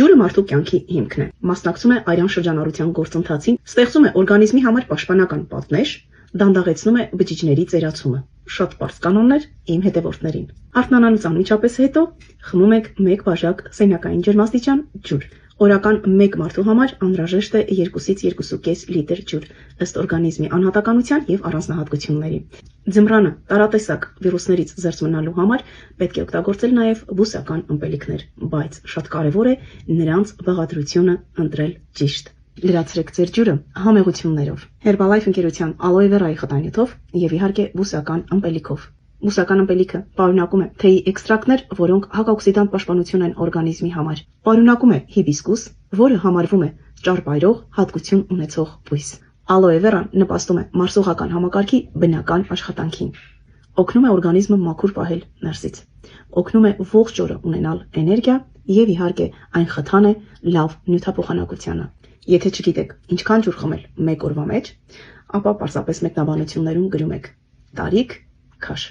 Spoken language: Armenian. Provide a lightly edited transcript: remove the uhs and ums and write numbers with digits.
Ջուրը մարդու կյանքի հիմքն է, մասնակցում է արյան շրջանառության գործընթացին, ստեղծում է օրգանիզմի համար պաշտպանական պատնեշ, դանդաղեցնում է բջիջների ծերացումը։ Շատ պարզ կանոններ իմ հետևորդներին։ Արթնանալուց անմիջապես հետո խմում եք 1 բաժակ սենյակային ջերմաստիճան ջուր։ Օրական 1 մարդու համար անհրաժեշտ է 2-ից 2.5 լիտր ջուր, ըստ օրգանիզմի անհատականության եւ առանձնահատկությունների։ Ձմռանը տարատեսակ վիրուսներից զերծ մնալու համար պետք է օգտագործել նաեւ բուսական ըմպելիքներ, բայց շատ կարեւոր է նրանց բաղադրությունը ընտրել ճիշտ։ Լրացրեք ձեր ջուրը համեղություններով, Herbalife ընկերության ալոե վերայի խտանյութով եւ իհարկե բուսական ըմպելիքով։ Բուսական ըմպելիքը պարունակում է թեյի էքստրակտներ, որոնք հակաօքսիդանտ պաշտպանություն են օրգանիզմի համար։ Պարունակում է հիբիսկուս, որը համարվում է ճարպայրող հատկություն ունեցող բույս։ Ալոե վերան նպաստում է մարսողական համակարգի բնական աշխատանքին։ Օգնում է օրգանիզմը մաքուր պահել ներսից։ Օգնում է ողջ օրը ունենալ էներգիա եւ իհարկե այն խթան է լավ նյութափոխանակությանը։ Եթե չգիտեք ինչքան ջուր խմել 1 օրվա մեջ, ապա պարզապես մեկնաբանություններում գրում եք տարիք քաշ։